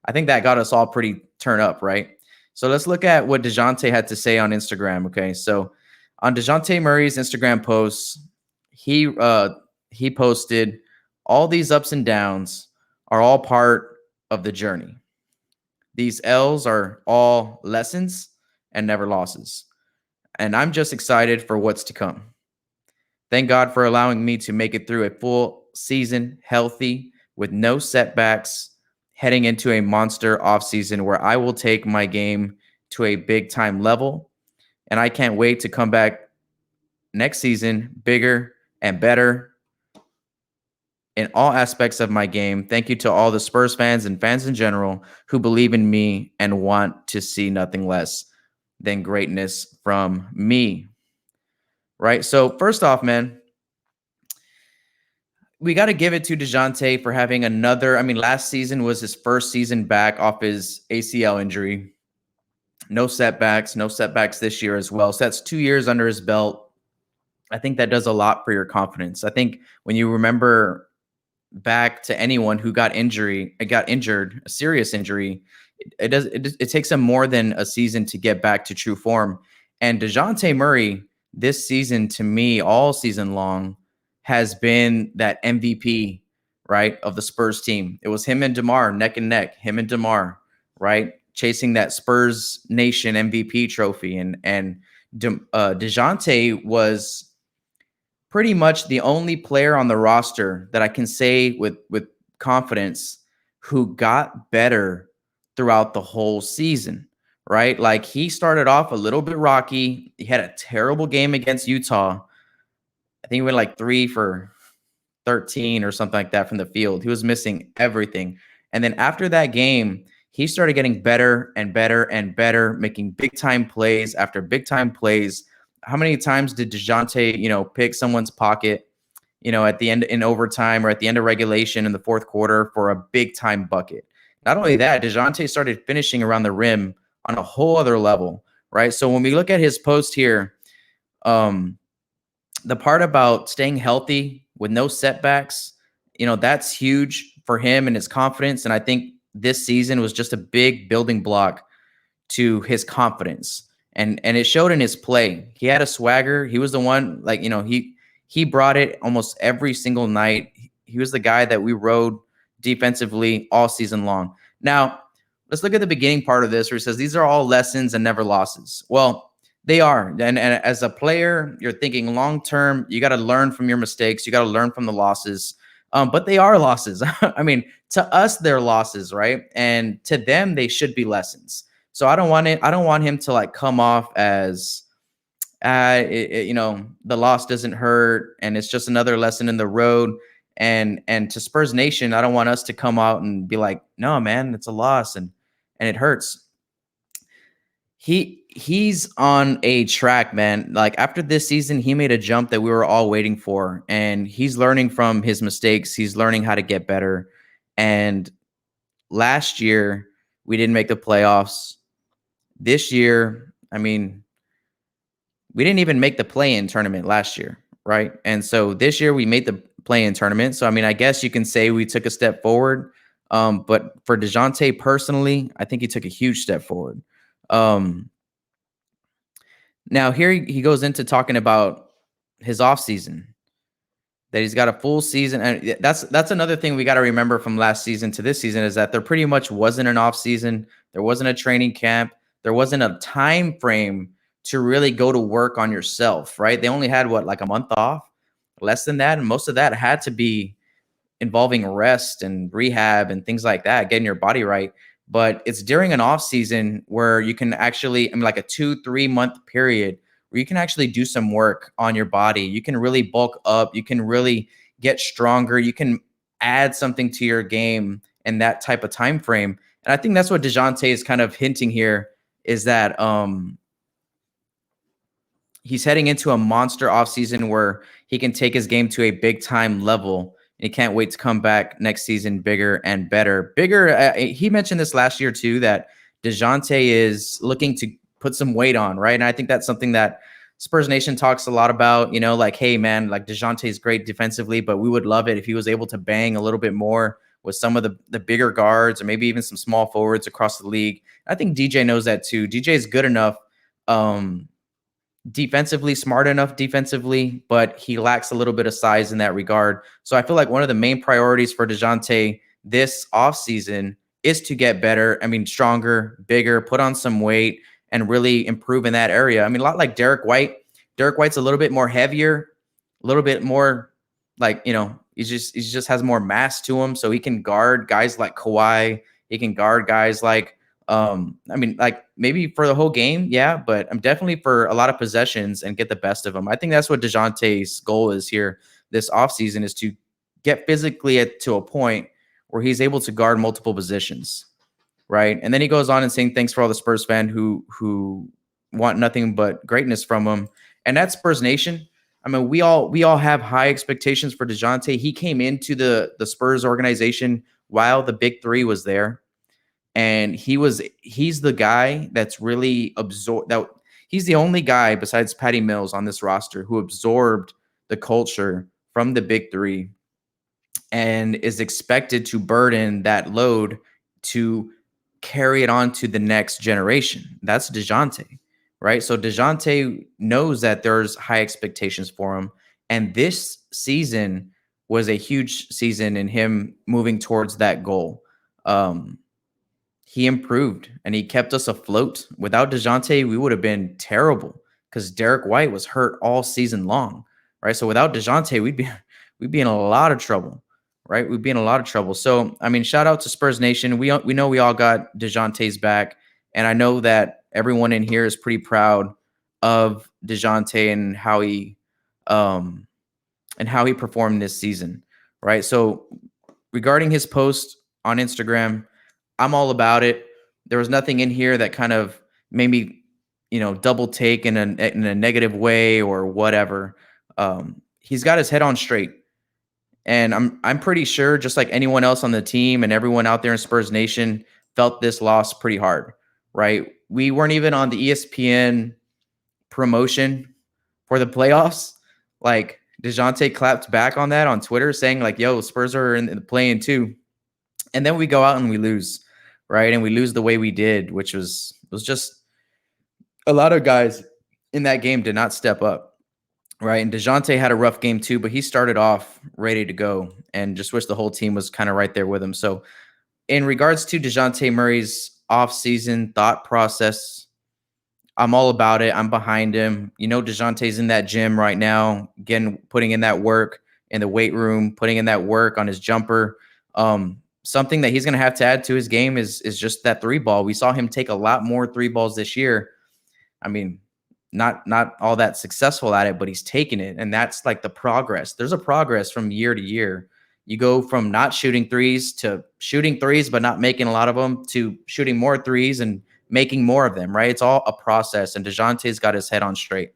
I think that got us all pretty turned up, right? So let's look at what Dejounte had to say on Instagram. Okay, so on Dejounte Murray's Instagram posts, he posted, all these ups and downs are all part of the journey. These L's are all lessons and never losses. And I'm just excited for what's to come. Thank God for allowing me to make it through a full season healthy with no setbacks, heading into a monster offseason where I will take my game to a big time level. And I can't wait to come back next season bigger and better in all aspects of my game. Thank you to all the Spurs fans and fans in general who believe in me and want to see nothing less than greatness from me. Right? So first off, man, we got to give it to Dejounte for having another. I mean, last season was his first season back off his ACL injury. No setbacks this year as well. So that's 2 years under his belt. I think that does a lot for your confidence. I think when you remember back to anyone who got injured, a serious injury, it takes them more than a season to get back to true form. And Dejounte Murray this season, to me, all season long, has been that MVP, right, of the Spurs team. It was him and DeMar neck and neck, right, chasing that Spurs Nation MVP trophy. And Dejounte was pretty much the only player on the roster that I can say with confidence who got better throughout the whole season, right? Like, he started off a little bit rocky. He had a terrible game against Utah. I think he went like 3 for 13 or something like that from the field. He was missing everything. And then after that game, he started getting better and better and better, making big time plays after big time plays. How many times did Dejounte, pick someone's pocket, at the end in overtime or at the end of regulation in the fourth quarter for a big time bucket? Not only that, Dejounte started finishing around the rim on a whole other level, right? So when we look at his post here, the part about staying healthy with no setbacks, that's huge for him and his confidence. And I think this season was just a big building block to his confidence. And it showed in his play. He had a swagger. He was the one, he brought it almost every single night. He was the guy that we rode defensively all season long. Now, let's look at the beginning part of this where he says, these are all lessons and never losses. Well, they are. And as a player, you're thinking long-term, you got to learn from your mistakes. You got to learn from the losses. But they are losses. I mean, to us, they're losses, right? And to them, they should be lessons. So I don't want him to come off as, the loss doesn't hurt and it's just another lesson in the road. And to Spurs Nation, I don't want us to come out and be like, no, man, it's a loss and it hurts. He's on a track, man. Like, after this season, he made a jump that we were all waiting for, and he's learning from his mistakes. He's learning how to get better. And last year, we didn't make the playoffs. This year, I mean, we didn't even make the play-in tournament last year, right? And so this year we made the play-in tournament. So, I mean, I guess you can say we took a step forward. But for Dejounte personally, I think he took a huge step forward. Now here he goes into talking about his offseason, that he's got a full season. And that's another thing we got to remember from last season to this season is that there pretty much wasn't an offseason. There wasn't a training camp. There wasn't a time frame to really go to work on yourself, right? They only had a month off, less than that. And most of that had to be involving rest and rehab and things like that, getting your body right. But it's during an off season where you can actually, like a 2-3 month period where you can actually do some work on your body. You can really bulk up. You can really get stronger. You can add something to your game in that type of time frame. And I think that's what Dejounte is kind of hinting here, is that he's heading into a monster offseason where he can take his game to a big time level. And he can't wait to come back next season bigger and better. He mentioned this last year too, that Dejounte is looking to put some weight on, right? And I think that's something that Spurs Nation talks a lot about, hey, man, Dejounte is great defensively, but we would love it if he was able to bang a little bit more with some of the bigger guards or maybe even some small forwards across the league. I think DJ knows that too. DJ is good enough defensively, smart enough defensively, but he lacks a little bit of size in that regard. So I feel like one of the main priorities for Dejounte this offseason is to get better. I mean, stronger, bigger, put on some weight, and really improve in that area. I mean, a lot like Derek White. Derek White's a little bit more heavier, a little bit more like, he just has more mass to him. So he can guard guys like Kawhi. He can guard guys like like maybe for the whole game, yeah, but I'm definitely for a lot of possessions and get the best of them. I think that's what Dejounte's goal is here this offseason, is to get physically to a point where he's able to guard multiple positions, right? And then he goes on and saying thanks for all the Spurs fans who want nothing but greatness from him, and that's Spurs Nation. I mean, we all have high expectations for Dejounte. He came into the Spurs organization while the Big Three was there. And he's the guy that's really absorbed that. He's the only guy besides Patty Mills on this roster who absorbed the culture from the Big Three and is expected to burden that load to carry it on to the next generation. That's Dejounte, right? So Dejounte knows that there's high expectations for him. And this season was a huge season in him moving towards that goal. He improved and he kept us afloat. Without Dejounte, we would have been terrible because Derek White was hurt all season long, right? So without Dejounte, we'd be in a lot of trouble, right? We'd be in a lot of trouble. So I mean, shout out to Spurs Nation. We know we all got Dejounte's back, and I know that everyone in here is pretty proud of Dejounte and how he performed this season, right? So regarding his post on Instagram, I'm all about it. There was nothing in here that kind of made me, double take in a negative way or whatever. He's got his head on straight, and I'm pretty sure, just like anyone else on the team and everyone out there in Spurs Nation, felt this loss pretty hard, right? We weren't even on the ESPN promotion for the playoffs. Like Dejounte clapped back on that on Twitter, saying like, "Yo, Spurs are in the play-in too," and then we go out and we lose. Right. And we lose the way we did, which was just a lot of guys in that game did not step up. Right. And Dejounte had a rough game too, but he started off ready to go and just wish the whole team was kind of right there with him. So in regards to Dejounte Murray's offseason thought process, I'm all about it. I'm behind him. Dejounte's in that gym right now, again, putting in that work in the weight room, putting in that work on his jumper. Something that he's going to have to add to his game is just that three ball. We saw him take a lot more three balls this year. I mean, not all that successful at it, but he's taking it. And that's like the progress. There's a progress from year to year. You go from not shooting threes to shooting threes, but not making a lot of them, to shooting more threes and making more of them, right? It's all a process. And Dejounte's got his head on straight.